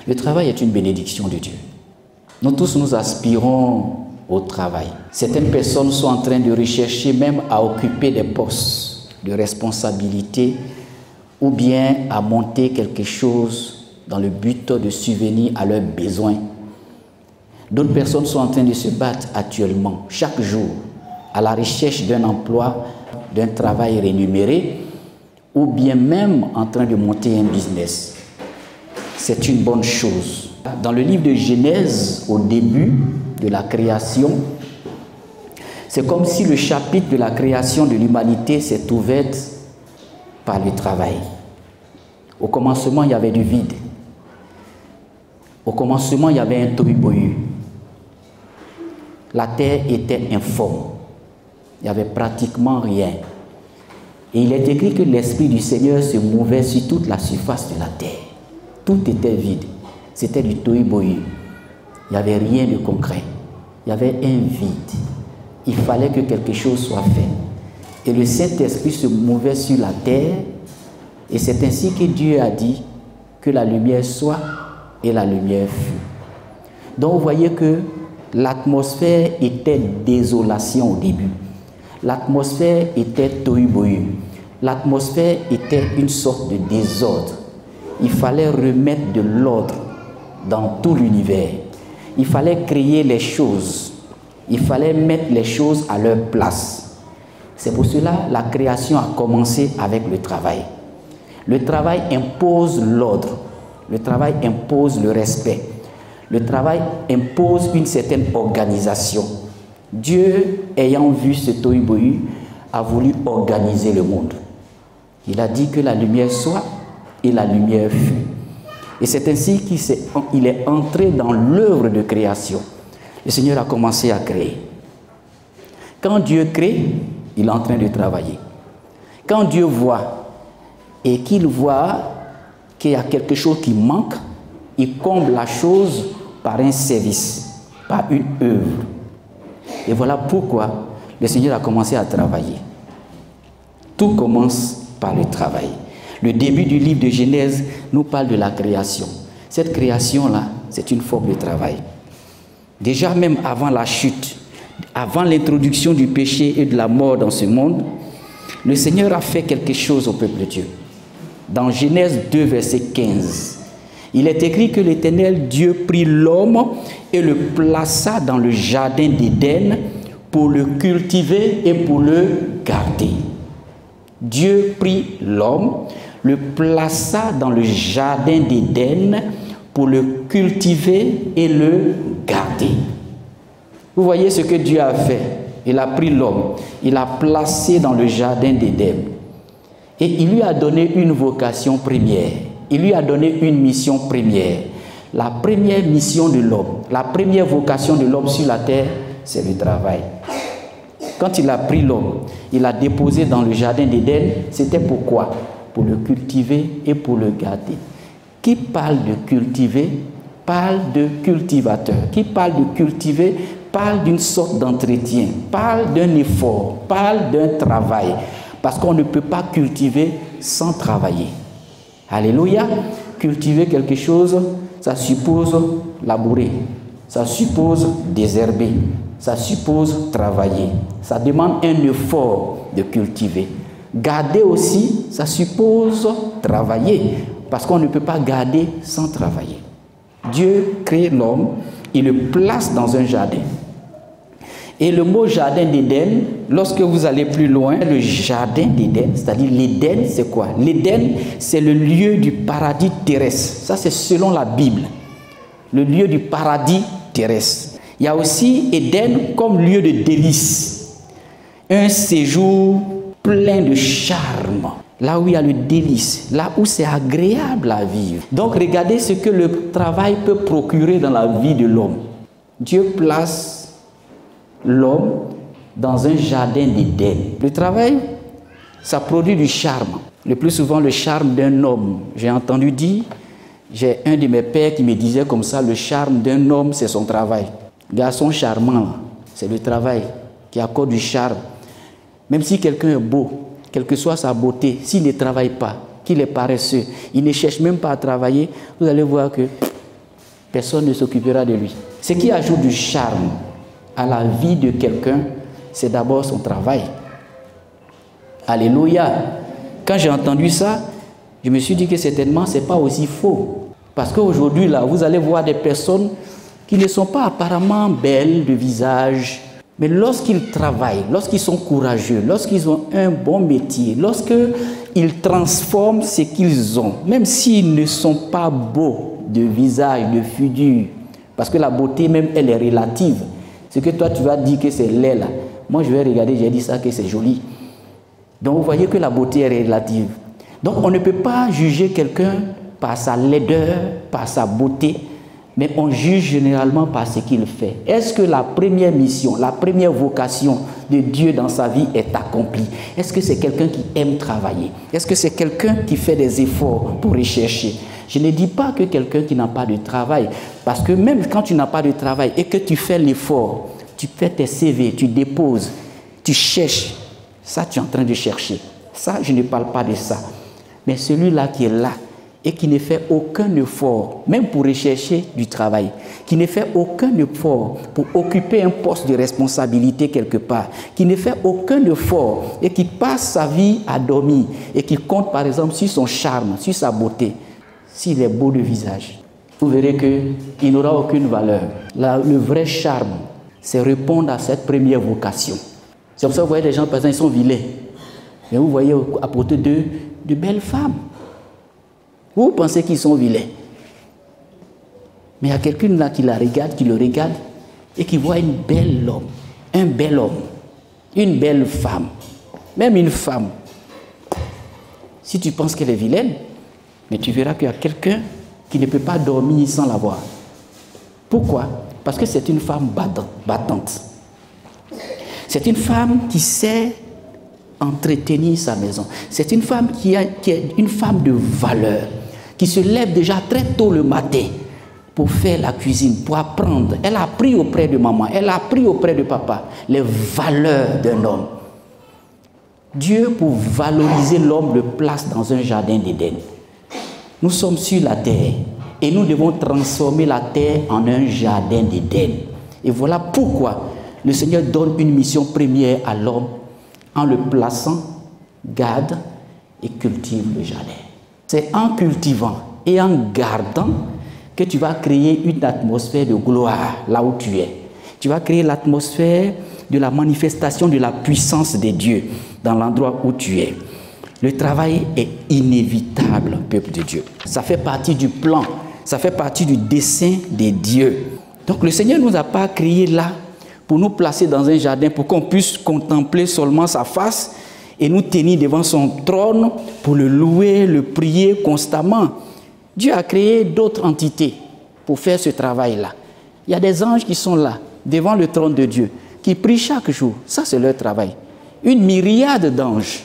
Le travail est une bénédiction de Dieu. Nous tous, nous aspirons au travail. Certaines personnes sont en train de rechercher même à occuper des postes de responsabilité ou bien à monter quelque chose dans le but de subvenir à leurs besoins. D'autres personnes sont en train de se battre actuellement, chaque jour, à la recherche d'un emploi, d'un travail rémunéré, ou bien même en train de monter un business. C'est une bonne chose. Dans le livre de Genèse, au début de la création, c'est comme si le chapitre de la création de l'humanité s'est ouvert par le travail. Au commencement, il y avait du vide. Au commencement, il y avait un tohu-bohu. La terre était informe. Il n'y avait pratiquement rien. Et il est écrit que l'Esprit du Seigneur se mouvait sur toute la surface de la terre. Tout était vide. C'était du tohu-bohu. Il n'y avait rien de concret. Il y avait un vide. Il fallait que quelque chose soit fait. Et le Saint-Esprit se mouvait sur la terre. Et c'est ainsi que Dieu a dit que la lumière soit, et la lumière fut. Donc vous voyez que l'atmosphère était désolation au début. L'atmosphère était tohu-bohu. L'atmosphère était une sorte de désordre. Il fallait remettre de l'ordre dans tout l'univers. Il fallait créer les choses. Il fallait mettre les choses à leur place. C'est pour cela que la création a commencé avec le travail. Le travail impose l'ordre. Le travail impose le respect. Le travail impose une certaine organisation. Dieu, ayant vu ce tohu-bohu, a voulu organiser le monde. Il a dit que la lumière soit et la lumière fut. Et c'est ainsi qu'il est entré dans l'œuvre de création. Le Seigneur a commencé à créer. Quand Dieu crée, il est en train de travailler. Quand Dieu voit et qu'il voit qu'il y a quelque chose qui manque, il comble la chose par un service, par une œuvre. Et voilà pourquoi le Seigneur a commencé à travailler. Tout commence par le travail. Le début du livre de Genèse nous parle de la création. Cette création-là, c'est une forme de travail. Déjà même avant la chute, avant l'introduction du péché et de la mort dans ce monde, le Seigneur a fait quelque chose au peuple de Dieu. Dans Genèse 2, verset 15, il est écrit que l'Éternel Dieu prit l'homme et le plaça dans le jardin d'Éden pour le cultiver et pour le garder. Dieu prit l'homme, le plaça dans le jardin d'Éden pour le cultiver et le garder. Vous voyez ce que Dieu a fait. Il a pris l'homme, il l'a placé dans le jardin d'Éden. Et il lui a donné une vocation première. Il lui a donné une mission première. La première mission de l'homme, la première vocation de l'homme sur la terre, c'est le travail. Quand il a pris l'homme, il l'a déposé dans le jardin d'Éden, c'était pourquoi? Pour le cultiver et pour le garder. Qui parle de cultiver, parle de cultivateur. Qui parle de cultiver, parle d'une sorte d'entretien, parle d'un effort, parle d'un travail. Parce qu'on ne peut pas cultiver sans travailler. Alléluia. Cultiver quelque chose, ça suppose labourer, ça suppose désherber, ça suppose travailler. Ça demande un effort de cultiver. Garder aussi, ça suppose travailler, parce qu'on ne peut pas garder sans travailler. Dieu crée l'homme, il le place dans un jardin. Et le mot jardin d'Éden, lorsque vous allez plus loin, le jardin d'Éden, c'est-à-dire l'Éden, c'est quoi? L'Éden, c'est le lieu du paradis terrestre. Ça, c'est selon la Bible. Le lieu du paradis terrestre. Il y a aussi Éden comme lieu de délice. Un séjour plein de charme. Là où il y a le délice, là où c'est agréable à vivre. Donc, regardez ce que le travail peut procurer dans la vie de l'homme. Dieu place l'homme dans un jardin d'Éden. Le travail, ça produit du charme. Le plus souvent, le charme d'un homme. J'ai entendu dire, j'ai un de mes pères qui me disait comme ça, le charme d'un homme, c'est son travail. Garçon charmant, c'est le travail qui accorde du charme. Même si quelqu'un est beau, quelle que soit sa beauté, s'il ne travaille pas, qu'il est paresseux, il ne cherche même pas à travailler, vous allez voir que personne ne s'occupera de lui. Ce qui ajoute du charme à la vie de quelqu'un, c'est d'abord son travail. Alléluia. Quand j'ai entendu ça, je me suis dit que certainement ce n'est pas aussi faux. Parce qu'aujourd'hui, là, vous allez voir des personnes qui ne sont pas apparemment belles de visage, mais lorsqu'ils travaillent, lorsqu'ils sont courageux, lorsqu'ils ont un bon métier, lorsqu'ils transforment ce qu'ils ont, même s'ils ne sont pas beaux de visage, de figure, parce que la beauté même, elle est relative. Ce que toi, tu vas dire que c'est laid là. Moi, je vais regarder, j'ai dit ça, que c'est joli. Donc, vous voyez que la beauté est relative. Donc, on ne peut pas juger quelqu'un par sa laideur, par sa beauté, mais on juge généralement par ce qu'il fait. Est-ce que la première mission, la première vocation de Dieu dans sa vie est accomplie? Est-ce que c'est quelqu'un qui aime travailler? Est-ce que c'est quelqu'un qui fait des efforts pour rechercher? Je ne dis pas que quelqu'un qui n'a pas de travail, parce que même quand tu n'as pas de travail et que tu fais l'effort, tu fais tes CV, tu déposes, tu cherches, ça tu es en train de chercher. Ça, je ne parle pas de ça. Mais celui-là qui est là, et qui ne fait aucun effort, même pour rechercher du travail, qui ne fait aucun effort pour occuper un poste de responsabilité quelque part, qui ne fait aucun effort et qui passe sa vie à dormir et qui compte par exemple sur son charme, sur sa beauté, s'il est beau de visage, vous verrez qu'il n'aura aucune valeur. Le vrai charme, c'est répondre à cette première vocation. C'est pour ça que vous voyez des gens, par exemple, ils sont vilains, mais vous voyez à côté d'eux de belles femmes. Vous pensez qu'ils sont vilains. Mais il y a quelqu'un là qui le regarde et qui voit une belle homme, un bel homme, une belle femme, même une femme. Si tu penses qu'elle est vilaine, mais tu verras qu'il y a quelqu'un qui ne peut pas dormir sans la voir. Pourquoi? Parce que c'est une femme battante. C'est une femme qui sait entretenir sa maison. C'est une femme qui est une femme de valeur, qui se lève déjà très tôt le matin pour faire la cuisine, pour apprendre. Elle a appris auprès de maman, elle a appris auprès de papa les valeurs d'un homme. Dieu, pour valoriser l'homme, le place dans un jardin d'Éden. Nous sommes sur la terre et nous devons transformer la terre en un jardin d'Éden. Et voilà pourquoi le Seigneur donne une mission première à l'homme en le plaçant, garde et cultive le jardin. C'est en cultivant et en gardant que tu vas créer une atmosphère de gloire là où tu es. Tu vas créer l'atmosphère de la manifestation de la puissance de Dieu dans l'endroit où tu es. Le travail est inévitable, peuple de Dieu. Ça fait partie du plan, ça fait partie du dessein de Dieu. Donc le Seigneur ne nous a pas créés là pour nous placer dans un jardin, pour qu'on puisse contempler seulement sa face et nous tenir devant son trône pour le louer, le prier constamment. Dieu a créé d'autres entités pour faire ce travail-là. Il y a des anges qui sont là, devant le trône de Dieu, qui prient chaque jour. Ça, c'est leur travail. Une myriade d'anges.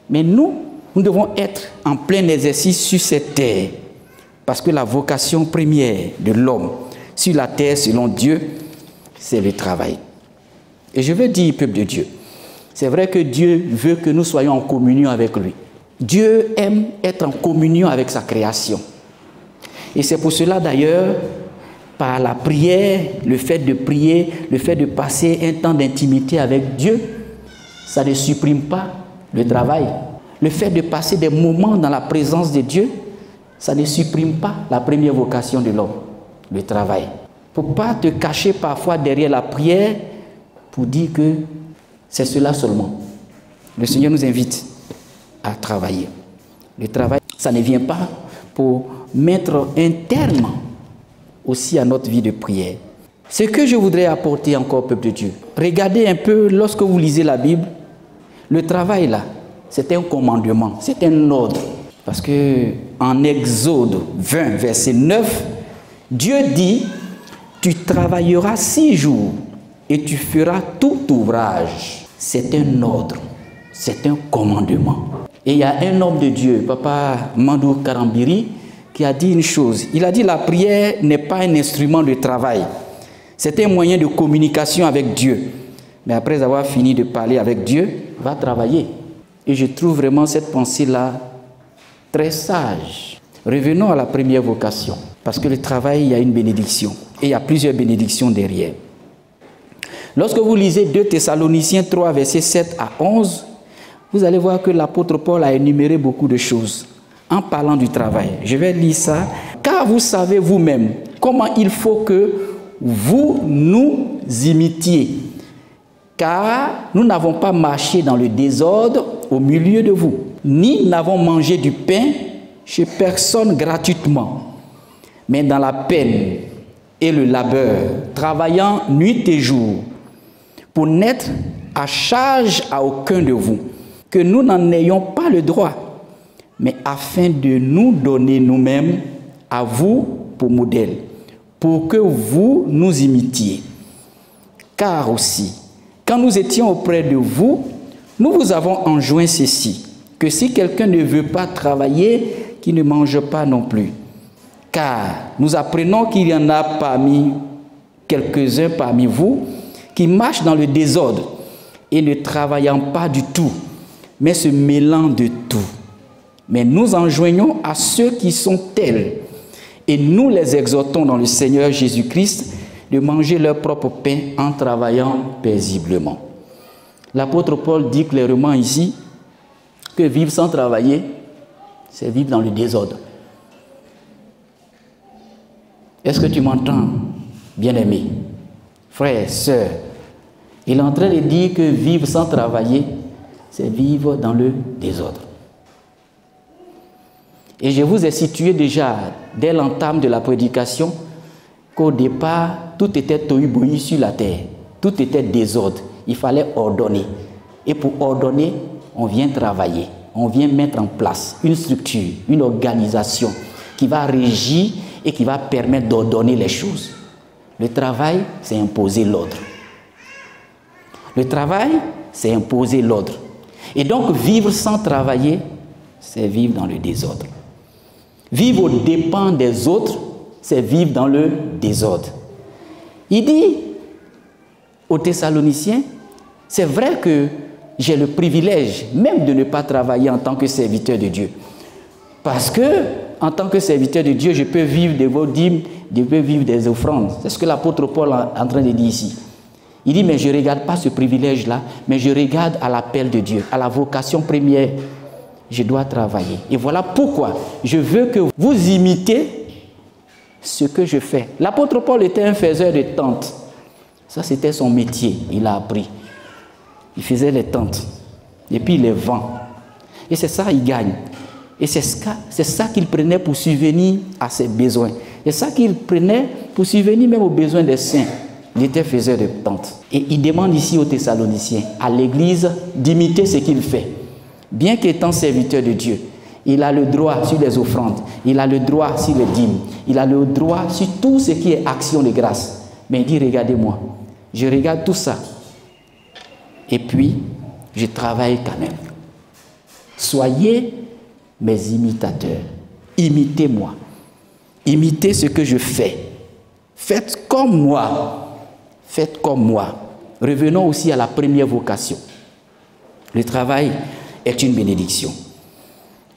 Mais nous devons être en plein exercice sur cette terre. Parce que la vocation première de l'homme sur la terre, selon Dieu, c'est le travail. Et je veux dire, peuple de Dieu, c'est vrai que Dieu veut que nous soyons en communion avec lui. Dieu aime être en communion avec sa création. Et c'est pour cela d'ailleurs, par la prière, le fait de prier, le fait de passer un temps d'intimité avec Dieu, ça ne supprime pas le travail. Le fait de passer des moments dans la présence de Dieu, ça ne supprime pas la première vocation de l'homme, le travail. Il ne faut pas te cacher parfois derrière la prière pour dire que c'est cela seulement. Le Seigneur nous invite à travailler. Le travail, ça ne vient pas pour mettre un terme aussi à notre vie de prière. Ce que je voudrais apporter encore, peuple de Dieu, regardez un peu, lorsque vous lisez la Bible, le travail là, c'est un commandement, c'est un ordre. Parce que en Exode 20, verset 9, Dieu dit, tu travailleras 6 jours et tu feras tout ouvrage. C'est un ordre, c'est un commandement. Et il y a un homme de Dieu, Papa Mandou Karambiri, qui a dit une chose. Il a dit la prière n'est pas un instrument de travail. C'est un moyen de communication avec Dieu. Mais après avoir fini de parler avec Dieu, va travailler. Et je trouve vraiment cette pensée-là très sage. Revenons à la première vocation. Parce que le travail, il y a une bénédiction. Et il y a plusieurs bénédictions derrière. Lorsque vous lisez 2 Thessaloniciens 3, versets 7 à 11, vous allez voir que l'apôtre Paul a énuméré beaucoup de choses en parlant du travail. Je vais lire ça. Car vous savez vous-même comment il faut que vous nous imitiez. Car nous n'avons pas marché dans le désordre au milieu de vous, ni n'avons mangé du pain chez personne gratuitement, mais dans la peine et le labeur, travaillant nuit et jour, pour n'être à charge à aucun de vous, que nous n'en ayons pas le droit, mais afin de nous donner nous-mêmes à vous pour modèle, pour que vous nous imitiez. Car aussi, quand nous étions auprès de vous, nous vous avons enjoint ceci, que si quelqu'un ne veut pas travailler, qu'il ne mange pas non plus. Car nous apprenons qu'il y en a parmi quelques-uns parmi vous qui marchent dans le désordre et ne travaillant pas du tout, mais se mêlant de tout. Mais nous enjoignons à ceux qui sont tels, et nous les exhortons dans le Seigneur Jésus-Christ de manger leur propre pain en travaillant paisiblement. L'apôtre Paul dit clairement ici que vivre sans travailler, c'est vivre dans le désordre. Est-ce que tu m'entends, bien-aimé, frère, sœur? Il est en train de dire que vivre sans travailler, c'est vivre dans le désordre. Et je vous ai situé déjà, dès l'entame de la prédication, qu'au départ, tout était tohu-bohu sur la terre. Tout était désordre. Il fallait ordonner. Et pour ordonner, on vient travailler. On vient mettre en place une structure, une organisation qui va régir et qui va permettre d'ordonner les choses. Le travail, c'est imposer l'ordre. Le travail, c'est imposer l'ordre. Et donc, vivre sans travailler, c'est vivre dans le désordre. Vivre aux dépens des autres, c'est vivre dans le désordre. Il dit aux Thessaloniciens, c'est vrai que j'ai le privilège même de ne pas travailler en tant que serviteur de Dieu. Parce que, en tant que serviteur de Dieu, je peux vivre de vos dîmes, je peux vivre des offrandes. C'est ce que l'apôtre Paul est en train de dire ici. Il dit, mais je ne regarde pas ce privilège-là, mais je regarde à l'appel de Dieu, à la vocation première. Je dois travailler. Et voilà pourquoi je veux que vous imitez ce que je fais. L'apôtre Paul était un faiseur de tentes. Ça, c'était son métier. Il a appris. Il faisait les tentes. Et puis, il les vend. Et c'est ça, il gagne. Et c'est ça qu'il prenait pour subvenir à ses besoins. C'est ça qu'il prenait pour subvenir même aux besoins des saints. Il était faiseur de tentes. Et il demande ici aux Thessaloniciens, à l'Église, d'imiter ce qu'il fait. Bien qu'étant serviteur de Dieu, il a le droit sur les offrandes, il a le droit sur les dîmes, il a le droit sur tout ce qui est action de grâce. Mais il dit, regardez-moi, je regarde tout ça. Et puis, je travaille quand même. Soyez mes imitateurs. Imitez-moi. Imitez ce que je fais. Faites comme moi. Faites comme moi. Revenons aussi à la première vocation. Le travail est une bénédiction.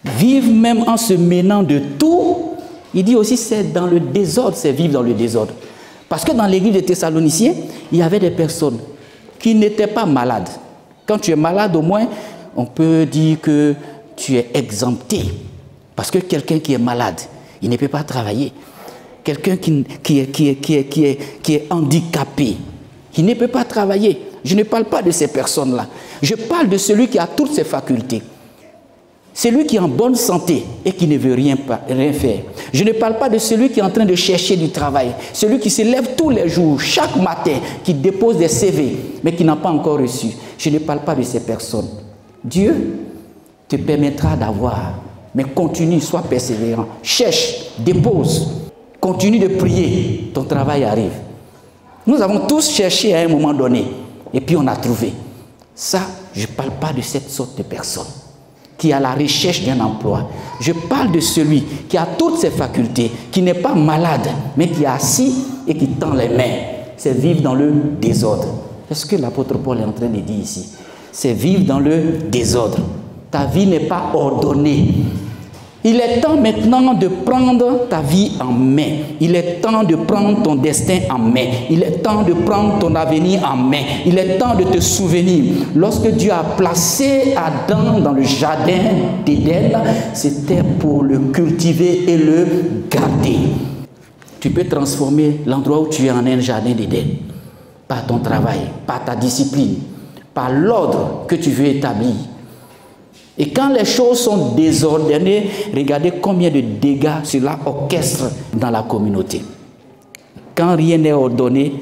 Vivre même en se mêlant de tout, il dit aussi c'est dans le désordre, c'est vivre dans le désordre. Parce que dans l'église de Thessaloniciens, il y avait des personnes qui n'étaient pas malades. Quand tu es malade, au moins, on peut dire que tu es exempté. Parce que quelqu'un qui est malade, il ne peut pas travailler. Quelqu'un qui est handicapé, il ne peut pas travailler. Je ne parle pas de ces personnes-là. Je parle de celui qui a toutes ses facultés. Celui qui est en bonne santé et qui ne veut rien faire. Je ne parle pas de celui qui est en train de chercher du travail. Celui qui se lève tous les jours, chaque matin, qui dépose des CV, mais qui n'a pas encore reçu. Je ne parle pas de ces personnes. Dieu te permettra d'avoir, mais continue, sois persévérant. Cherche, dépose, continue de prier, ton travail arrive. Nous avons tous cherché à un moment donné, et puis on a trouvé. Ça, je ne parle pas de cette sorte de personne qui est à la recherche d'un emploi. Je parle de celui qui a toutes ses facultés, qui n'est pas malade, mais qui est assis et qui tend les mains. C'est vivre dans le désordre. C'est ce que l'apôtre Paul est en train de dire ici. C'est vivre dans le désordre. Ta vie n'est pas ordonnée. Il est temps maintenant de prendre ta vie en main. Il est temps de prendre ton destin en main. Il est temps de prendre ton avenir en main. Il est temps de te souvenir. Lorsque Dieu a placé Adam dans le jardin d'Éden, c'était pour le cultiver et le garder. Tu peux transformer l'endroit où tu es en un jardin d'Éden par ton travail, par ta discipline, par l'ordre que tu veux établir. Et quand les choses sont désordonnées, regardez combien de dégâts cela orchestre dans la communauté. Quand rien n'est ordonné,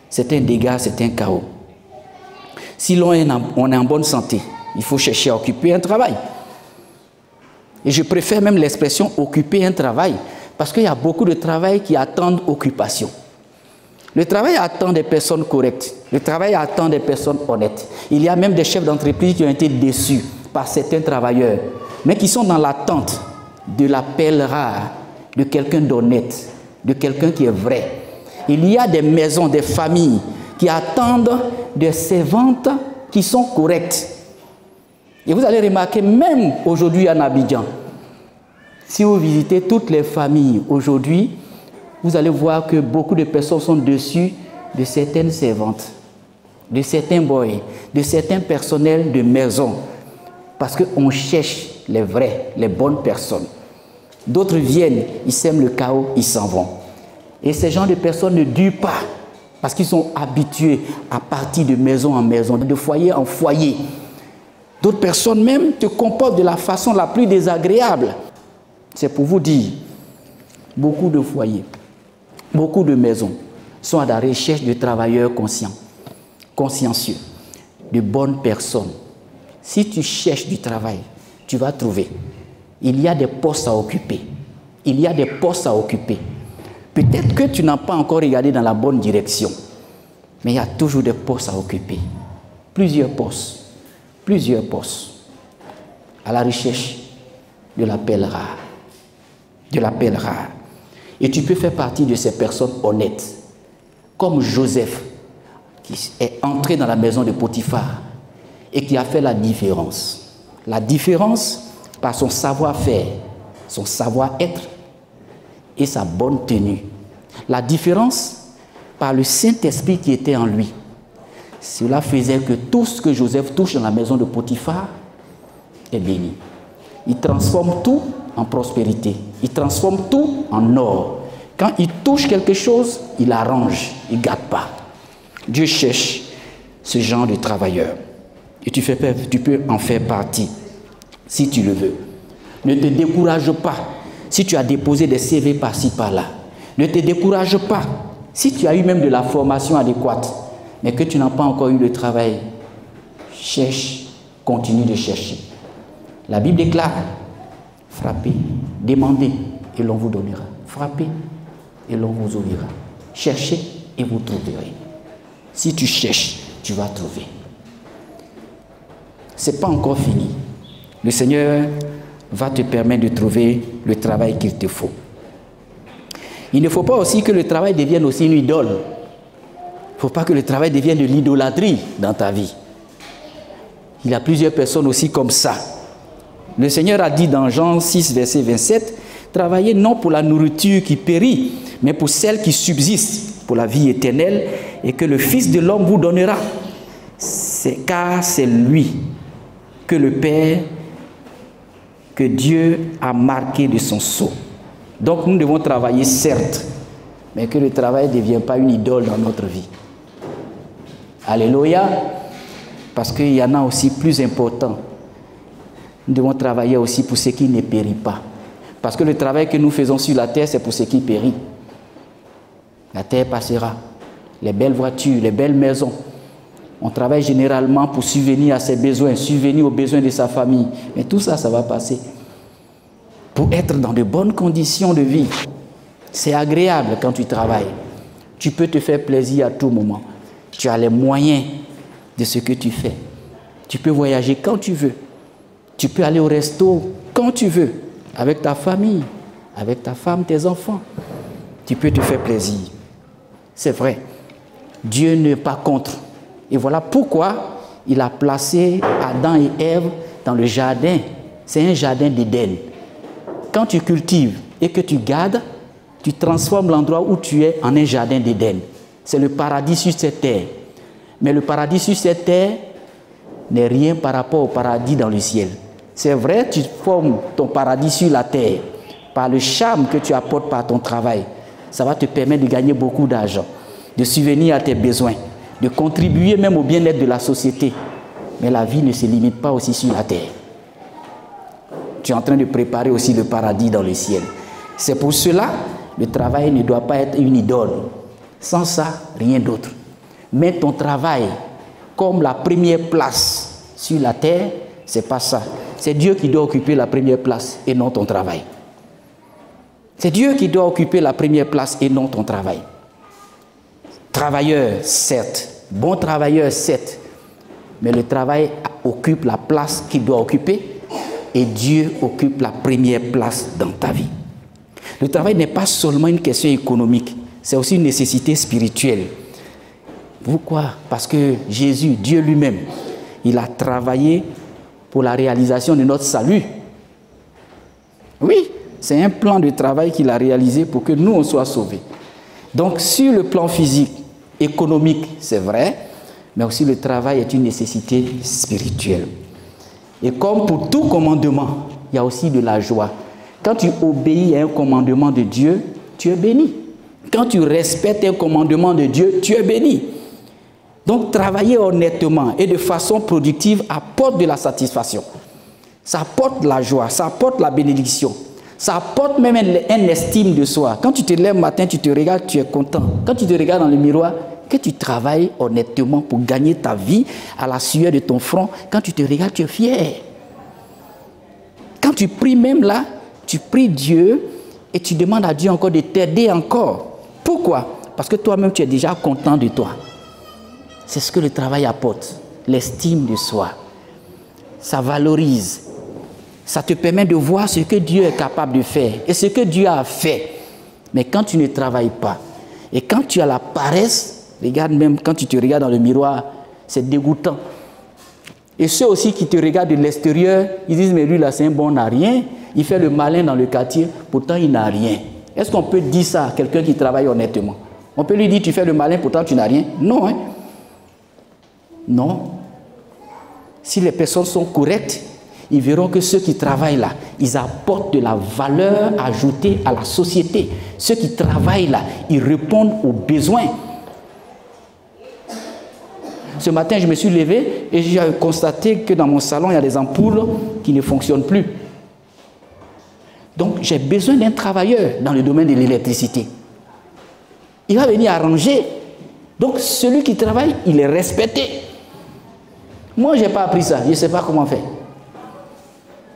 c'est un dégât, c'est un chaos. Si on est en bonne santé, il faut chercher à occuper un travail. Et je préfère même l'expression occuper un travail, parce qu'il y a beaucoup de travail qui attendent occupation. Le travail attend des personnes correctes. Le travail attend des personnes honnêtes. Il y a même des chefs d'entreprise qui ont été déçus par certains travailleurs, mais qui sont dans l'attente de l'appel rare, de quelqu'un d'honnête, de quelqu'un qui est vrai. Il y a des maisons, des familles qui attendent des servantes qui sont correctes. Et vous allez remarquer, même aujourd'hui en Abidjan, si vous visitez toutes les familles aujourd'hui, vous allez voir que beaucoup de personnes sont déçues de certaines servantes, de certains boys, de certains personnels de maison, parce qu'on cherche les vrais, les bonnes personnes. D'autres viennent, ils sèment le chaos, ils s'en vont. Et ces gens de personnes ne durent pas, parce qu'ils sont habitués à partir de maison en maison, de foyer en foyer. D'autres personnes même te comportent de la façon la plus désagréable. C'est pour vous dire, beaucoup de foyers, beaucoup de maisons sont à la recherche de travailleurs conscients, consciencieux, de bonnes personnes. Si tu cherches du travail, tu vas trouver. Il y a des postes à occuper. Il y a des postes à occuper. Peut-être que tu n'as pas encore regardé dans la bonne direction, mais il y a toujours des postes à occuper. Plusieurs postes à la recherche de l'appel rare. De l'appel rare. Et tu peux faire partie de ces personnes honnêtes, comme Joseph, qui est entré dans la maison de Potiphar et qui a fait la différence. La différence par son savoir-faire, son savoir-être et sa bonne tenue. La différence par le Saint-Esprit qui était en lui. Cela faisait que tout ce que Joseph touche dans la maison de Potiphar est béni. Il transforme tout en prospérité. Il transforme tout en or. Quand il touche quelque chose, il arrange, il ne gâte pas. Dieu cherche ce genre de travailleurs. Et tu peux en faire partie, si tu le veux. Ne te décourage pas si tu as déposé des CV par-ci, par-là. Ne te décourage pas si tu as eu même de la formation adéquate, mais que tu n'as pas encore eu le travail. Cherche, continue de chercher. La Bible déclare, frappez, demandez et l'on vous donnera. Frappez et l'on vous ouvrira. Cherchez et vous trouverez. Si tu cherches, tu vas trouver. Ce n'est pas encore fini. Le Seigneur va te permettre de trouver le travail qu'il te faut. Il ne faut pas aussi que le travail devienne aussi une idole. Il ne faut pas que le travail devienne de l'idolâtrie dans ta vie. Il y a plusieurs personnes aussi comme ça. Le Seigneur a dit dans Jean 6, verset 27, « Travaillez non pour la nourriture qui périt, mais pour celle qui subsiste, pour la vie éternelle, et que le Fils de l'homme vous donnera. Car c'est lui que le Père, que Dieu a marqué de son sceau. » Donc nous devons travailler, certes, mais que le travail ne devienne pas une idole dans notre vie. Alléluia. Parce qu'il y en a aussi plus important. Nous devons travailler aussi pour ce qui ne périt pas. Parce que le travail que nous faisons sur la terre, c'est pour ce qui périt. La terre passera. Les belles voitures, les belles maisons. On travaille généralement pour subvenir à ses besoins, subvenir aux besoins de sa famille. Mais tout ça, ça va passer. Pour être dans de bonnes conditions de vie. C'est agréable quand tu travailles. Tu peux te faire plaisir à tout moment. Tu as les moyens de ce que tu fais. Tu peux voyager quand tu veux. Tu peux aller au resto quand tu veux. Avec ta famille, avec ta femme, tes enfants. Tu peux te faire plaisir. C'est vrai. Dieu n'est pas contre. Et voilà pourquoi il a placé Adam et Ève dans le jardin. C'est un jardin d'Éden. quand tu cultives et que tu gardes, tu transformes l'endroit où tu es en un jardin d'Éden. C'est le paradis sur cette terre. Mais le paradis sur cette terre n'est rien par rapport au paradis dans le ciel. C'est vrai, tu formes ton paradis sur la terre par le charme que tu apportes par ton travail. Ça va te permettre de gagner beaucoup d'argent, de subvenir à tes besoins, de contribuer même au bien-être de la société. Mais la vie ne se limite pas aussi sur la terre. Tu es en train de préparer aussi le paradis dans le ciel. C'est pour cela que le travail ne doit pas être une idole. Sans ça, rien d'autre. Mets ton travail comme la première place sur la terre, c'est pas ça. C'est Dieu qui doit occuper la première place et non ton travail. C'est Dieu qui doit occuper la première place et non ton travail. Travailleur, certes. Bon travailleur, certes. Mais le travail occupe la place qu'il doit occuper et Dieu occupe la première place dans ta vie. Le travail n'est pas seulement une question économique, c'est aussi une nécessité spirituelle. Pourquoi? Parce que Jésus, Dieu lui-même, il a travaillé pour la réalisation de notre salut. Oui, c'est un plan de travail qu'il a réalisé pour que nous, on soit sauvés. Donc, sur le plan physique, économique, c'est vrai, mais aussi le travail est une nécessité spirituelle. Et comme pour tout commandement, il y a aussi de la joie. Quand tu obéis à un commandement de Dieu, tu es béni. Quand tu respectes un commandement de Dieu, tu es béni. Donc, travailler honnêtement et de façon productive apporte de la satisfaction. Ça apporte la joie, ça apporte la bénédiction. Ça apporte même une estime de soi. Quand tu te lèves le matin, tu te regardes, tu es content. Quand tu te regardes dans le miroir, que tu travailles honnêtement pour gagner ta vie à la sueur de ton front, quand tu te regardes, tu es fier. Quand tu pries même là, tu pries Dieu et tu demandes à Dieu encore de t'aider encore. Pourquoi? Parce que toi-même, tu es déjà content de toi. C'est ce que le travail apporte, l'estime de soi. Ça valorise. Ça te permet de voir ce que Dieu est capable de faire et ce que Dieu a fait. Mais quand tu ne travailles pas et quand tu as la paresse, regarde même quand tu te regardes dans le miroir, c'est dégoûtant. Et ceux aussi qui te regardent de l'extérieur, ils disent mais lui là c'est un bon, n'a rien. Il fait le malin dans le quartier, pourtant il n'a rien. Est-ce qu'on peut dire ça à quelqu'un qui travaille honnêtement? On peut lui dire tu fais le malin, pourtant tu n'as rien? Non, hein? Non. Si les personnes sont correctes, ils verront que ceux qui travaillent là, ils apportent de la valeur ajoutée à la société. Ceux qui travaillent là, ils répondent aux besoins. Ce matin, je me suis levé et j'ai constaté que dans mon salon, il y a des ampoules qui ne fonctionnent plus. Donc, j'ai besoin d'un travailleur dans le domaine de l'électricité. Il va venir arranger. Donc, celui qui travaille, il est respecté. Moi, je n'ai pas appris ça. Je ne sais pas comment faire.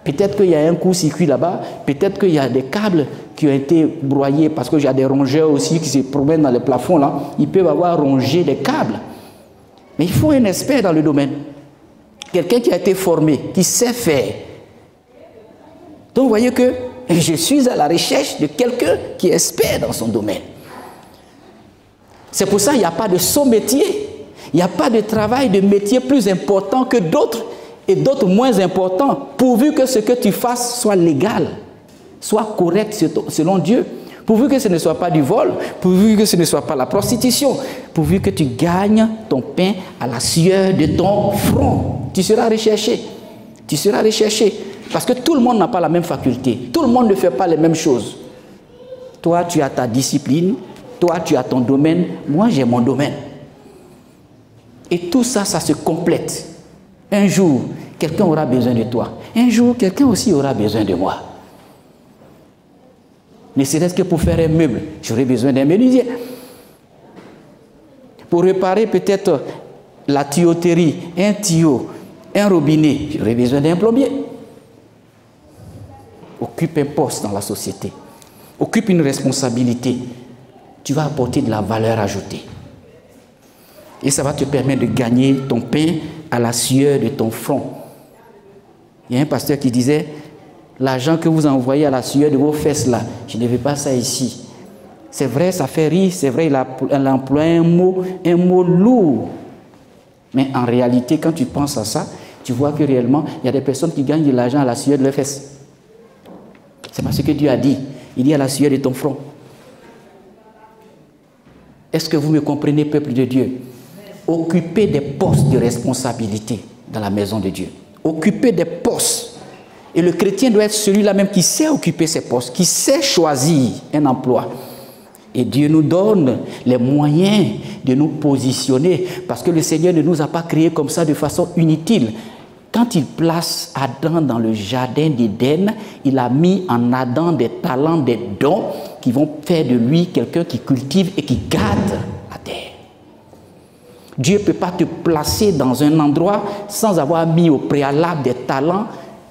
Peut-être qu'il y a un court-circuit là-bas. Peut-être qu'il y a des câbles qui ont été broyés parce que j'ai des rongeurs aussi qui se promènent dans les plafonds là. Ils peuvent avoir rongé des câbles. Mais il faut un expert dans le domaine. Quelqu'un qui a été formé, qui sait faire. Donc, vous voyez que je suis à la recherche de quelqu'un qui est expert dans son domaine. C'est pour ça qu'il n'y a pas de sous-métier. Il n'y a pas de travail, de métier plus important que d'autres et d'autres moins importants, pourvu que ce que tu fasses soit légal, soit correct selon Dieu, pourvu que ce ne soit pas du vol, pourvu que ce ne soit pas la prostitution, pourvu que tu gagnes ton pain à la sueur de ton front. Tu seras recherché. Tu seras recherché. Parce que tout le monde n'a pas la même faculté. Tout le monde ne fait pas les mêmes choses. Toi, tu as ta discipline. Toi, tu as ton domaine. Moi, j'ai mon domaine. Et tout ça, ça se complète. Un jour, quelqu'un aura besoin de toi. Un jour, quelqu'un aussi aura besoin de moi. Ne serait-ce que pour faire un meuble, j'aurai besoin d'un menuisier. Pour réparer peut-être la tuyauterie, un tuyau, un robinet, j'aurai besoin d'un plombier. Occupe un poste dans la société. Occupe une responsabilité. Tu vas apporter de la valeur ajoutée. Et ça va te permettre de gagner ton pain à la sueur de ton front. Il y a un pasteur qui disait, l'argent que vous envoyez à la sueur de vos fesses là, je ne veux pas ça ici. C'est vrai, ça fait rire, c'est vrai, il a employé un mot lourd. Mais en réalité, quand tu penses à ça, tu vois que réellement, il y a des personnes qui gagnent de l'argent à la sueur de leurs fesses. C'est parce que Dieu a dit, il y a la sueur de ton front. Est-ce que vous me comprenez, peuple de Dieu? Occupez des postes de responsabilité dans la maison de Dieu. Occupez des postes. Et le chrétien doit être celui-là même qui sait occuper ses postes, qui sait choisir un emploi. Et Dieu nous donne les moyens de nous positionner parce que le Seigneur ne nous a pas créés comme ça de façon inutile. Quand il place Adam dans le jardin d'Éden, il a mis en Adam des talents, des dons qui vont faire de lui quelqu'un qui cultive et qui garde la terre. Dieu ne peut pas te placer dans un endroit sans avoir mis au préalable des talents,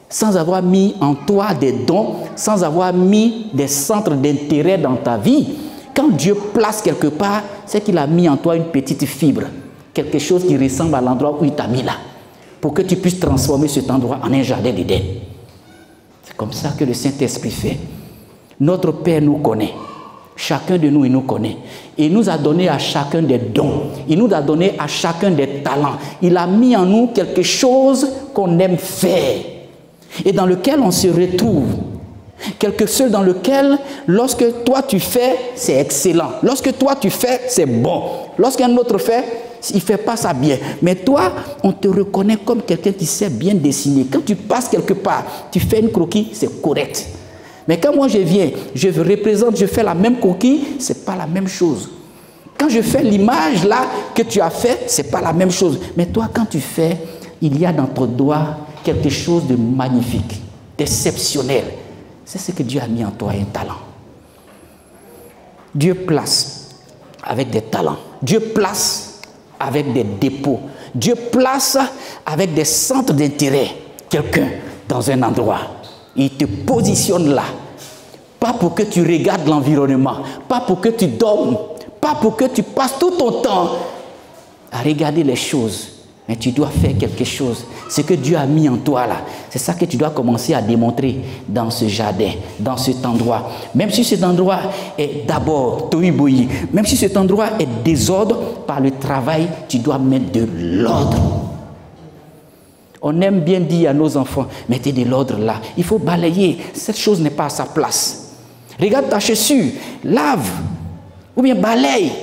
sans avoir mis en toi des dons, sans avoir mis des centres d'intérêt dans ta vie. Quand Dieu place quelque part, c'est qu'il a mis en toi une petite fibre, quelque chose qui ressemble à l'endroit où il t'a mis là, pour que tu puisses transformer cet endroit en un jardin d'Éden. C'est comme ça que le Saint-Esprit fait. Notre Père nous connaît. Chacun de nous, il nous connaît. Il nous a donné à chacun des dons. Il nous a donné à chacun des talents. Il a mis en nous quelque chose qu'on aime faire et dans lequel on se retrouve. Quelque chose dans lequel, lorsque toi tu fais, c'est excellent. Lorsque toi tu fais, c'est bon. Lorsqu'un autre fait, il ne fait pas ça bien. Mais toi, on te reconnaît comme quelqu'un qui sait bien dessiner. Quand tu passes quelque part, tu fais une croquis, c'est correct. Mais quand moi je viens, je représente, je fais la même coquille, ce n'est pas la même chose. Quand je fais l'image là que tu as fait, ce n'est pas la même chose. Mais toi, quand tu fais, il y a dans ton doigt quelque chose de magnifique, d'exceptionnel. C'est ce que Dieu a mis en toi, un talent. Dieu place avec des talents. Dieu place avec des dépôts. Dieu place avec des centres d'intérêt quelqu'un dans un endroit. Il te positionne là. Pas pour que tu regardes l'environnement, pas pour que tu dormes, pas pour que tu passes tout ton temps à regarder les choses. Mais tu dois faire quelque chose. Ce que Dieu a mis en toi là, c'est ça que tu dois commencer à démontrer dans ce jardin, dans cet endroit. Même si cet endroit est d'abord tohu-bohi, même si cet endroit est désordre, par le travail, tu dois mettre de l'ordre. On aime bien dire à nos enfants, mettez de l'ordre là. Il faut balayer. Cette chose n'est pas à sa place. Regarde ta chaussure, lave, ou bien balaye.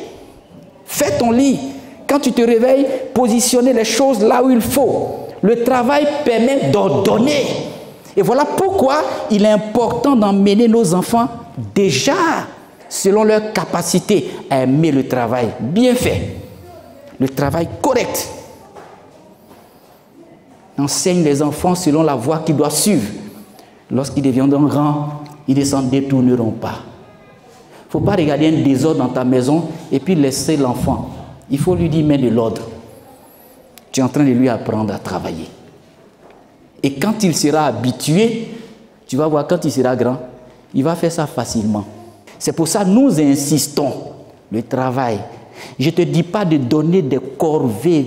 Fais ton lit. Quand tu te réveilles, positionner les choses là où il faut. Le travail permet d'ordonner. Et voilà pourquoi il est important d'emmener nos enfants déjà, selon leur capacité, à aimer le travail bien fait. Le travail correct. Enseigne les enfants selon la voie qu'ils doivent suivre. Lorsqu'ils deviendront grands, ils ne s'en détourneront pas. Il ne faut pas regarder un désordre dans ta maison et puis laisser l'enfant. Il faut lui dire, mets de l'ordre. Tu es en train de lui apprendre à travailler. Et quand il sera habitué, tu vas voir, quand il sera grand, il va faire ça facilement. C'est pour ça que nous insistons, le travail. Je ne te dis pas de donner des corvées,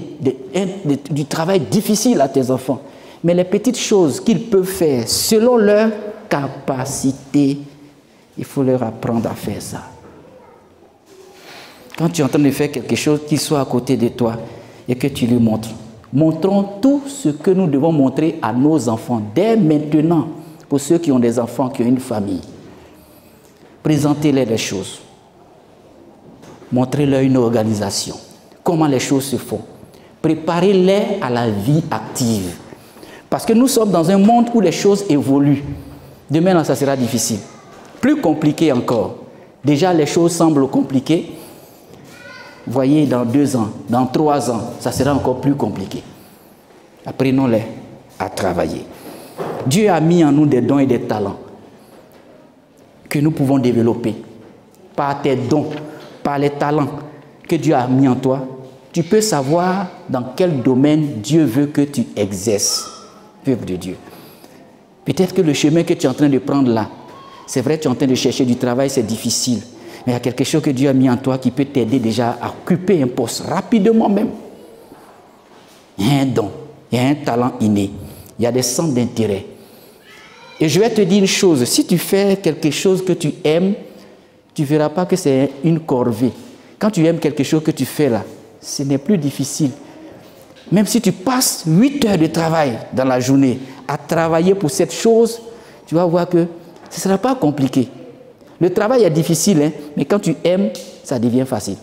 du travail difficile à tes enfants. Mais les petites choses qu'ils peuvent faire selon leur capacité, il faut leur apprendre à faire ça. Quand tu es en train de faire quelque chose, qu'il soit à côté de toi et que tu lui montres. Montrons tout ce que nous devons montrer à nos enfants dès maintenant, pour ceux qui ont des enfants, qui ont une famille. Présentez-les les choses. Montrez-leur une organisation. Comment les choses se font. Préparez-les à la vie active. Parce que nous sommes dans un monde où les choses évoluent. Demain, là, ça sera difficile. Plus compliqué encore. Déjà, les choses semblent compliquées. Voyez, dans 2 ans, dans 3 ans, ça sera encore plus compliqué. Apprenons-les à travailler. Dieu a mis en nous des dons et des talents que nous pouvons développer. Par tes dons, par les talents que Dieu a mis en toi, tu peux savoir dans quel domaine Dieu veut que tu exerces, peuple de Dieu. Peut-être que le chemin que tu es en train de prendre là, c'est vrai, tu es en train de chercher du travail, c'est difficile. Mais il y a quelque chose que Dieu a mis en toi qui peut t'aider déjà à occuper un poste rapidement même. Il y a un don, il y a un talent inné, il y a des centres d'intérêt. Et je vais te dire une chose, si tu fais quelque chose que tu aimes, tu ne verras pas que c'est une corvée. Quand tu aimes quelque chose que tu fais là, ce n'est plus difficile. Même si tu passes 8 heures de travail dans la journée à travailler pour cette chose, tu vas voir que Ce ne sera pas compliqué. Le travail est difficile, hein, mais quand tu aimes, ça devient facile.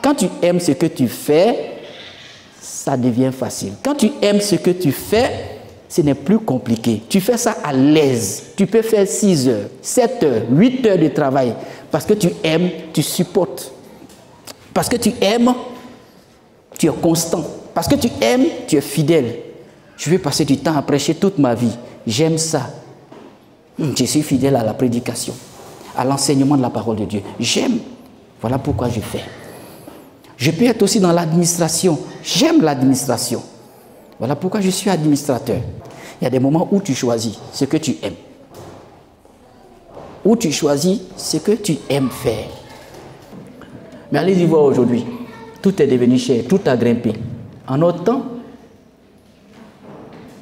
Quand tu aimes ce que tu fais, ça devient facile. Quand tu aimes ce que tu fais, ce n'est plus compliqué. Tu fais ça à l'aise. Tu peux faire 6 heures, 7 heures, 8 heures de travail. Parce que tu aimes, tu supportes. Parce que tu aimes, tu es constant. Parce que tu aimes, tu es fidèle. Je vais passer du temps à prêcher toute ma vie. J'aime ça. Je suis fidèle à la prédication, à l'enseignement de la parole de Dieu. J'aime. Voilà pourquoi je fais. Je peux être aussi dans l'administration. J'aime l'administration. Voilà pourquoi je suis administrateur. Il y a des moments où tu choisis ce que tu aimes. Où tu choisis ce que tu aimes faire. Mais allez-y voir aujourd'hui. Tout est devenu cher, tout a grimpé. En notre temps,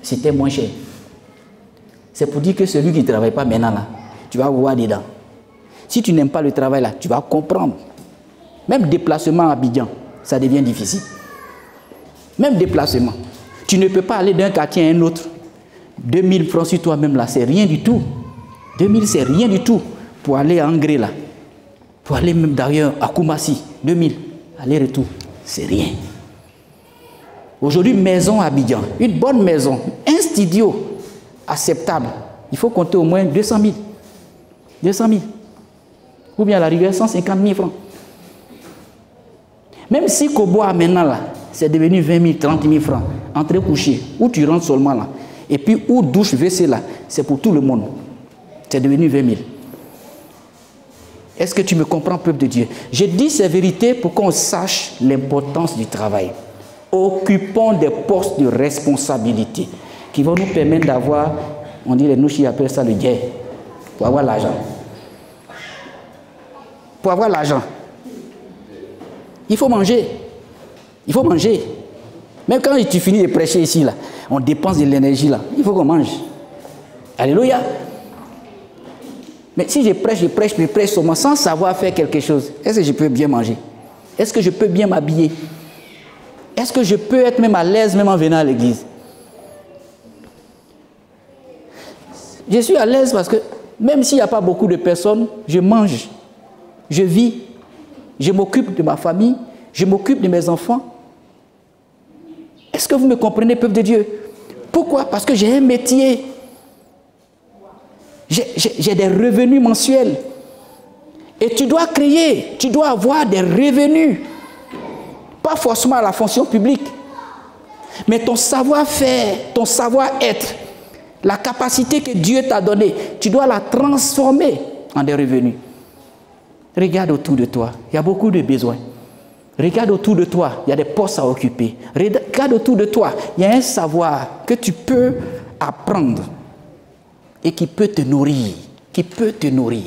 c'était moins cher. C'est pour dire que celui qui ne travaille pas maintenant, là, tu vas voir dedans. Si tu n'aimes pas le travail, là, tu vas comprendre. Même déplacement à Abidjan, ça devient difficile. Même déplacement. Tu ne peux pas aller d'un quartier à un autre. 2000 francs sur toi-même, là, c'est rien du tout. 2000, c'est rien du tout. Pour aller à Angré, là. Pour aller même d'ailleurs à Koumassi, 2000. Aller-retour, c'est rien. Aujourd'hui, maison à Abidjan, une bonne maison, un studio acceptable. Il faut compter au moins 200 000. 200 000. Ou bien à la rigueur, 150 000 francs. Même si Koboa maintenant là, c'est devenu 20 000, 30 000 francs, entrée coucher, où tu rentres seulement là, et puis où douche, WC là, c'est pour tout le monde. C'est devenu 20 000. Est-ce que tu me comprends, peuple de Dieu? Je dis ces vérités pour qu'on sache l'importance du travail. Occupons des postes de responsabilité qui vont nous permettre d'avoir, on dit les nouchis appellent ça le guerre, pour avoir l'argent. Pour avoir l'argent. Il faut manger. Il faut manger. Même quand tu finis de prêcher ici, là, on dépense de l'énergie là. Il faut qu'on mange. Alléluia. Mais si je prêche seulement sans savoir faire quelque chose, est-ce que je peux bien manger? Est-ce que je peux bien m'habiller? Est-ce que je peux être même à l'aise même en venant à l'église? Je suis à l'aise parce que même s'il n'y a pas beaucoup de personnes, je mange, je vis, je m'occupe de ma famille, je m'occupe de mes enfants. Est-ce que vous me comprenez, peuple de Dieu? Pourquoi? Parce que j'ai un métier. J'ai des revenus mensuels. Et tu dois créer, tu dois avoir des revenus. Pas forcément à la fonction publique. Mais ton savoir-faire, ton savoir-être, la capacité que Dieu t'a donnée, tu dois la transformer en des revenus. Regarde autour de toi, il y a beaucoup de besoins. Regarde autour de toi, il y a des postes à occuper. Regarde autour de toi, il y a un savoir que tu peux apprendre et qui peut te nourrir, qui peut te nourrir.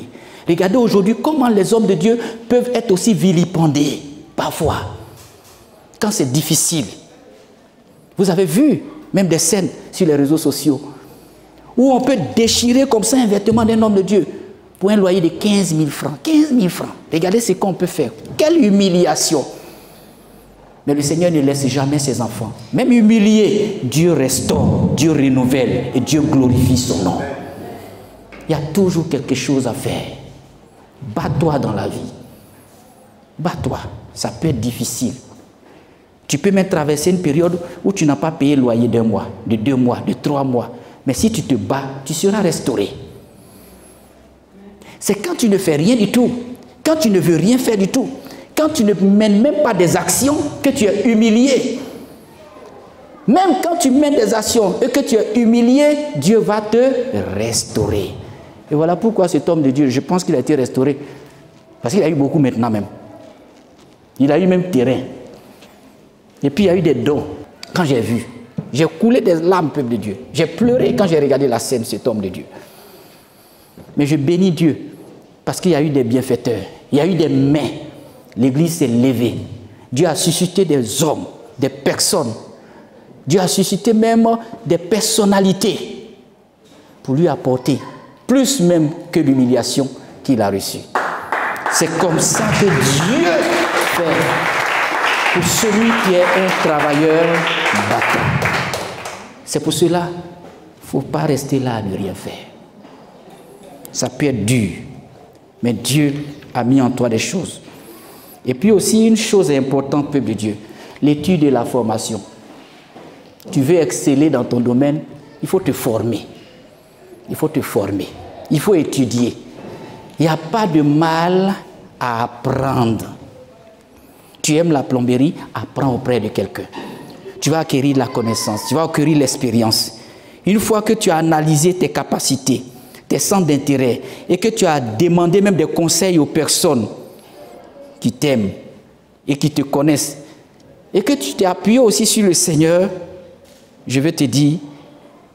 Regardez aujourd'hui comment les hommes de Dieu peuvent être aussi vilipendés, parfois, quand c'est difficile. Vous avez vu même des scènes sur les réseaux sociaux où on peut déchirer comme ça un vêtement d'un homme de Dieu pour un loyer de 15 000 francs. 15 000 francs. Regardez ce qu'on peut faire. Quelle humiliation. Mais le Seigneur ne laisse jamais ses enfants. Même humilié, Dieu restaure, Dieu renouvelle et Dieu glorifie son nom. Il y a toujours quelque chose à faire. Bats-toi dans la vie. Bats-toi. Ça peut être difficile. Tu peux même traverser une période où tu n'as pas payé le loyer d'1 mois, de 2 mois, de 3 mois. Mais si tu te bats, tu seras restauré. C'est quand tu ne fais rien du tout, quand tu ne veux rien faire du tout, quand tu ne mènes même pas des actions, que tu es humilié. Même quand tu mènes des actions et que tu es humilié, Dieu va te restaurer. Et voilà pourquoi cet homme de Dieu, je pense qu'il a été restauré. Parce qu'il a eu beaucoup maintenant même. Il a eu même terrain. Et puis il y a eu des dons. Quand j'ai vu, j'ai coulé des larmes, peuple de Dieu. J'ai pleuré quand j'ai regardé la scène de cet homme de Dieu. Mais je bénis Dieu parce qu'il y a eu des bienfaiteurs. Il y a eu des mains. L'église s'est levée. Dieu a suscité des hommes, des personnes. Dieu a suscité même des personnalités pour lui apporter plus même que l'humiliation qu'il a reçue. C'est comme ça que Dieu fait pour celui qui est un travailleur battant. C'est pour cela qu'il ne faut pas rester là à ne rien faire. Ça peut être dur. Mais Dieu a mis en toi des choses. Et puis aussi une chose importante, peuple de Dieu, l'étude et la formation. Tu veux exceller dans ton domaine, il faut te former. Il faut te former. Il faut étudier. Il n'y a pas de mal à apprendre. Tu aimes la plomberie, apprends auprès de quelqu'un. Tu vas acquérir la connaissance, tu vas acquérir l'expérience. Une fois que tu as analysé tes capacités, tes centres d'intérêt, et que tu as demandé même des conseils aux personnes qui t'aiment et qui te connaissent, et que tu t'es appuyé aussi sur le Seigneur, je veux te dire,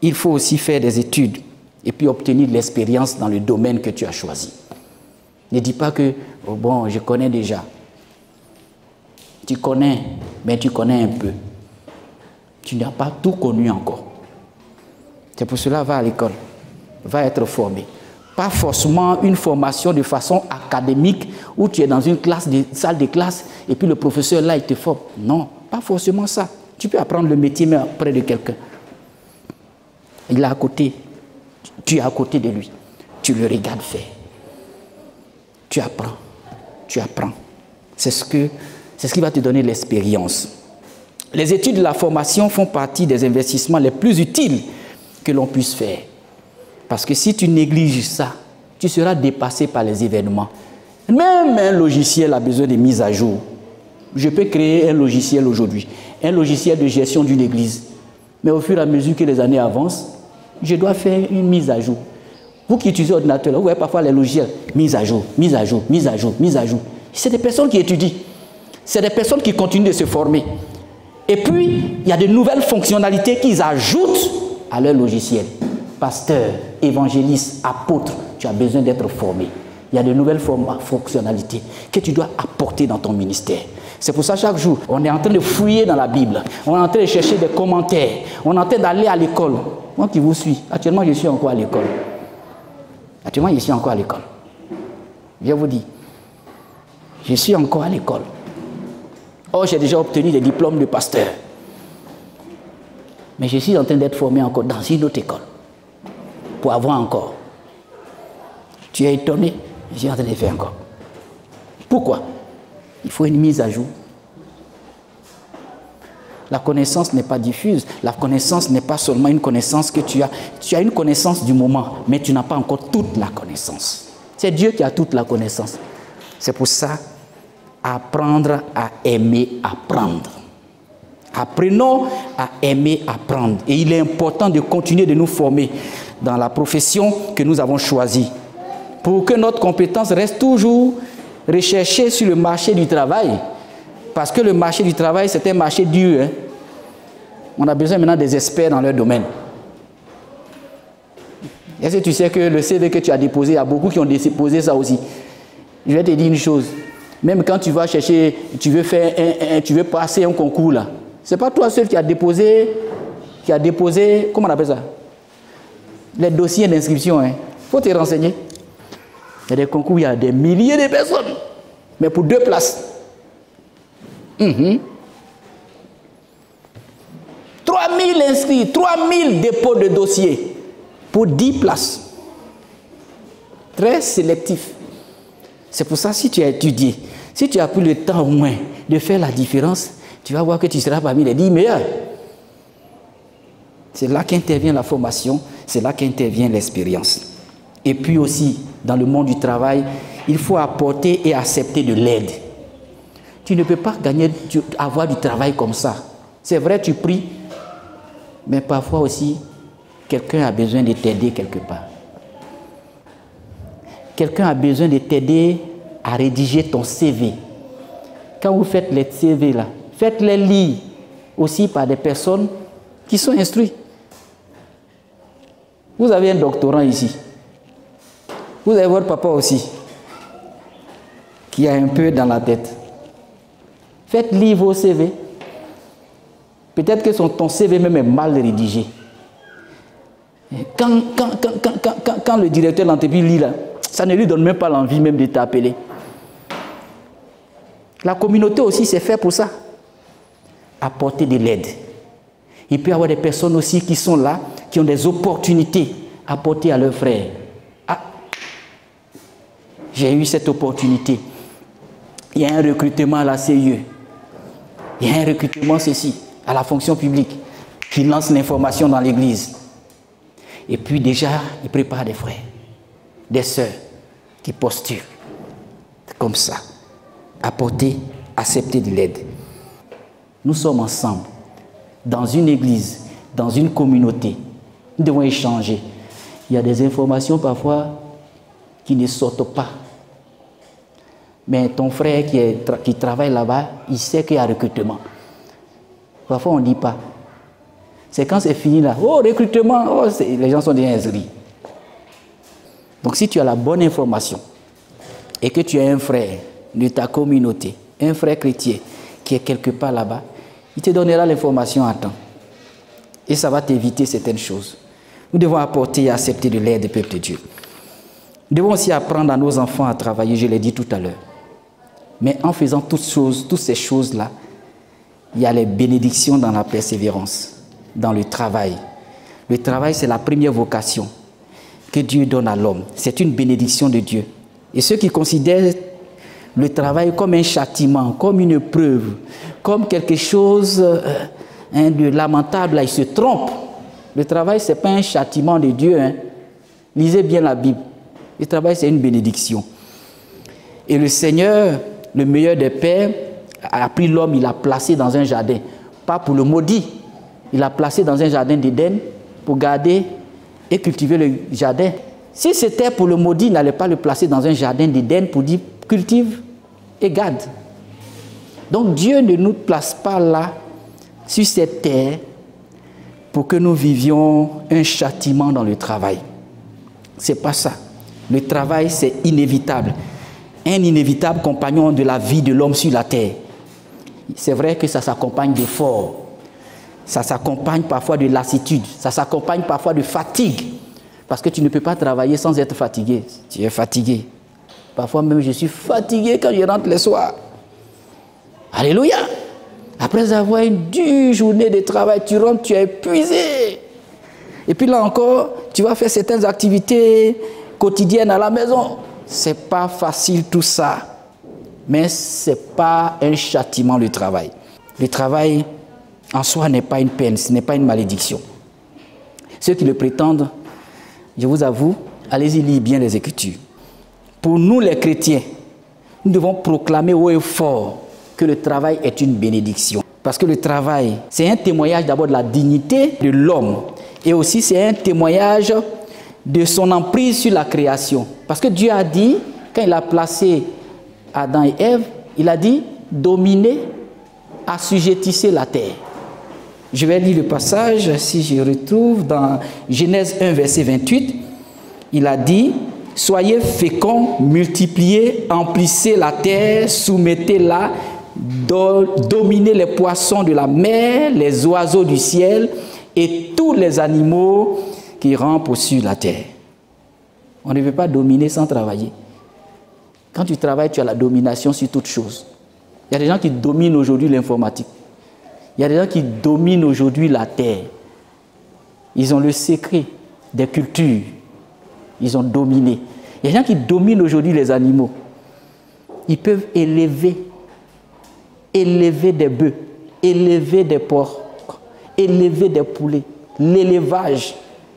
il faut aussi faire des études et puis obtenir de l'expérience dans le domaine que tu as choisi. Ne dis pas que, oh bon, je connais déjà. Tu connais, mais tu connais un peu. Tu n'as pas tout connu encore. C'est pour cela, va à l'école, va être formé. Pas forcément une formation de façon académique où tu es dans une salle de classe et puis le professeur là, il te forme. Non, pas forcément ça. Tu peux apprendre le métier mais auprès de quelqu'un. Il est à côté. Tu es à côté de lui. Tu le regardes faire. Tu apprends. Tu apprends. C'est ce qui va te donner l'expérience. Les études de la formation font partie des investissements les plus utiles que l'on puisse faire. Parce que si tu négliges ça, tu seras dépassé par les événements. Même un logiciel a besoin de mise à jour. Je peux créer un logiciel aujourd'hui, un logiciel de gestion d'une église. Mais au fur et à mesure que les années avancent, je dois faire une mise à jour. Vous qui utilisez l'ordinateur, vous voyez parfois les logiciels, mise à jour, mise à jour, mise à jour, mise à jour. C'est des personnes qui étudient. C'est des personnes qui continuent de se former. Et puis, il y a de nouvelles fonctionnalités qu'ils ajoutent à leur logiciel. Pasteur, évangéliste, apôtre, tu as besoin d'être formé. Il y a de nouvelles fonctionnalités que tu dois apporter dans ton ministère. C'est pour ça chaque jour, on est en train de fouiller dans la Bible. On est en train de chercher des commentaires. On est en train d'aller à l'école. Moi qui vous suis, actuellement je suis encore à l'école. Actuellement je suis encore à l'école. Je vous dis, je suis encore à l'école. Oh, j'ai déjà obtenu des diplômes de pasteur. Mais je suis en train d'être formé encore dans une autre école. Pour avoir encore. Tu es étonné? Je suis en train de faire encore. Pourquoi? Il faut une mise à jour. La connaissance n'est pas diffuse. La connaissance n'est pas seulement une connaissance que tu as. Tu as une connaissance du moment, mais tu n'as pas encore toute la connaissance. C'est Dieu qui a toute la connaissance. C'est pour ça, apprendre à aimer apprendre. Apprenons à aimer apprendre. Et il est important de continuer de nous former dans la profession que nous avons choisie. Pour que notre compétence reste toujours recherchée sur le marché du travail. Parce que le marché du travail, c'est un marché dur. Hein? On a besoin maintenant des experts dans leur domaine. Est-ce que tu sais que le CV que tu as déposé, il y a beaucoup qui ont déposé ça aussi. Je vais te dire une chose. Même quand tu vas chercher, tu veux passer un concours là. Ce n'est pas toi seul qui a déposé, comment on appelle ça? Les dossiers d'inscription. Il faut te renseigner. Il y a des concours, il y a des milliers de personnes. Mais pour 2 places. 3000 inscrits, 3000 dépôts de dossiers pour 10 places. Très sélectif. C'est pour ça, si tu as étudié, si tu as pris le temps au moins de faire la différence, tu vas voir que tu seras parmi les 10 meilleurs. C'est là qu'intervient la formation, c'est là qu'intervient l'expérience. Et puis aussi, dans le monde du travail, il faut apporter et accepter de l'aide. Tu ne peux pas avoir du travail comme ça. C'est vrai, tu pries, mais parfois aussi, quelqu'un a besoin de t'aider quelque part. Quelqu'un a besoin de t'aider à rédiger ton CV. Quand vous faites les CV là, faites-les lire aussi par des personnes qui sont instruites. Vous avez un doctorant ici. Vous avez votre papa aussi, qui a un peu dans la tête. Faites lire vos CV. Peut-être que ton CV même est mal rédigé. Quand le directeur de l'entreprise lit là, ça ne lui donne même pas l'envie même de t'appeler. La communauté aussi, c'est fait pour ça. Apporter de l'aide. Il peut y avoir des personnes aussi qui sont là, qui ont des opportunités à apporter à leurs frères. Ah, j'ai eu cette opportunité. Il y a un recrutement à la CIE. Il y a un recrutement ceci, à la fonction publique, qui lance l'information dans l'église. Et puis déjà, il prépare des frères, des sœurs qui postulent. Comme ça. Apporter, accepter de l'aide. Nous sommes ensemble, dans une église, dans une communauté. Nous devons échanger. Il y a des informations parfois qui ne sortent pas. Mais ton frère qui travaille là-bas, il sait qu'il y a recrutement. Parfois, on ne dit pas. C'est quand c'est fini là. Oh, recrutement, oh, les gens sont déjà inscrits. Donc, si tu as la bonne information et que tu as un frère de ta communauté, un frère chrétien qui est quelque part là-bas, il te donnera l'information à temps. Et ça va t'éviter certaines choses. Nous devons apporter et accepter de l'aide du peuple de Dieu. Nous devons aussi apprendre à nos enfants à travailler, je l'ai dit tout à l'heure. Mais en faisant toutes ces choses-là, il y a les bénédictions dans la persévérance, dans le travail. Le travail, c'est la première vocation que Dieu donne à l'homme. C'est une bénédiction de Dieu. Et ceux qui considèrent le travail comme un châtiment, comme une preuve, comme quelque chose de lamentable, là, ils se trompent. Le travail, ce n'est pas un châtiment de Dieu. Lisez bien la Bible. Le travail, c'est une bénédiction. Et le Seigneur, le meilleur des pères, a pris l'homme, il l'a placé dans un jardin. Pas pour le maudire. Il l'a placé dans un jardin d'Éden pour garder et cultiver le jardin. Si c'était pour le maudire, il n'allait pas le placer dans un jardin d'Éden pour dire cultive et garde. Donc Dieu ne nous place pas là, sur cette terre, pour que nous vivions un châtiment dans le travail. Ce n'est pas ça. Le travail, c'est inévitable. Un inévitable compagnon de la vie de l'homme sur la terre. C'est vrai que ça s'accompagne d'efforts. Ça s'accompagne parfois de lassitude. Ça s'accompagne parfois de fatigue. Parce que tu ne peux pas travailler sans être fatigué. Tu es fatigué. Parfois même, je suis fatigué quand je rentre le soir. Alléluia! Après avoir une dure journée de travail, tu rentres, tu es épuisé. Et puis là encore, tu vas faire certaines activités quotidiennes à la maison. Ce n'est pas facile tout ça. Mais ce n'est pas un châtiment, le travail. Le travail, en soi, n'est pas une peine, ce n'est pas une malédiction. Ceux qui le prétendent, je vous avoue, allez-y lire bien les Écritures. Pour nous les chrétiens, nous devons proclamer haut et fort que le travail est une bénédiction. Parce que le travail, c'est un témoignage d'abord de la dignité de l'homme. Et aussi c'est un témoignage de son emprise sur la création. Parce que Dieu a dit, quand il a placé Adam et Ève, il a dit, dominez, assujettissez la terre. Je vais lire le passage, si je retrouve, dans Genèse 1, verset 28. Il a dit, soyez féconds, multipliez, emplissez la terre, soumettez-la, dominez les poissons de la mer, les oiseaux du ciel et tous les animaux qui rampent sur la terre. On ne veut pas dominer sans travailler. Quand tu travailles, tu as la domination sur toute chose. Il y a des gens qui dominent aujourd'hui l'informatique. Il y a des gens qui dominent aujourd'hui la terre. Ils ont le secret des cultures. Ils ont dominé. Il y a des gens qui dominent aujourd'hui les animaux. Ils peuvent élever des bœufs, élever des porcs, élever des poulets. L'élevage.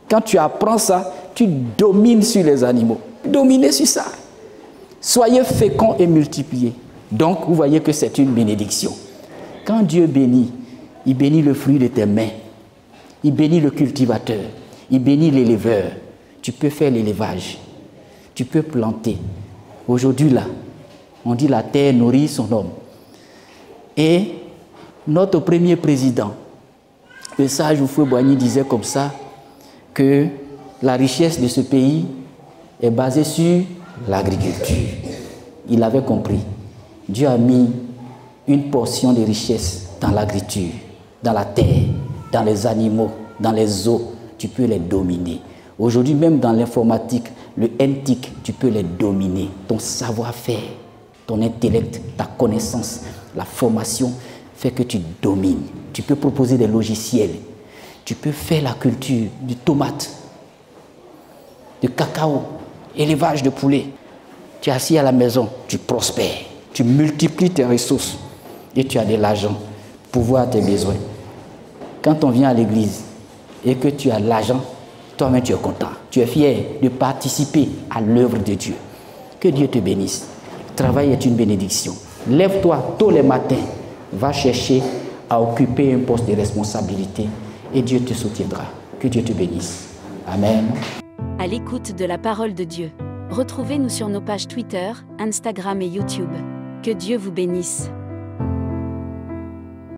Quand tu apprends ça, tu domines sur les animaux. Dominez sur ça. Soyez féconds et multipliez. Donc, vous voyez que c'est une bénédiction. Quand Dieu bénit, il bénit le fruit de tes mains. Il bénit le cultivateur. Il bénit l'éleveur. Tu peux faire l'élevage. Tu peux planter. Aujourd'hui, là, on dit la terre nourrit son homme. Et notre premier président, le sage Houphouët-Boigny, disait comme ça que la richesse de ce pays est basée sur l'agriculture. Il avait compris. Dieu a mis une portion de richesse dans l'agriculture, dans la terre, dans les animaux, dans les eaux. Tu peux les dominer. Aujourd'hui, même dans l'informatique, le NTIC, tu peux les dominer. Ton savoir-faire, ton intellect, ta connaissance, la formation fait que tu domines. Tu peux proposer des logiciels. Tu peux faire la culture du tomate, du cacao, élevage de poulet. Tu es assis à la maison, tu prospères, tu multiplies tes ressources et tu as de l'argent pour voir tes besoins. Quand on vient à l'église et que tu as l'argent, toi-même tu es content. Tu es fier de participer à l'œuvre de Dieu. Que Dieu te bénisse. Le travail est une bénédiction. Lève-toi tôt les matins, va chercher à occuper un poste de responsabilité et Dieu te soutiendra. Que Dieu te bénisse. Amen. À l'écoute de la parole de Dieu. Retrouvez-nous sur nos pages Twitter, Instagram et YouTube. Que Dieu vous bénisse.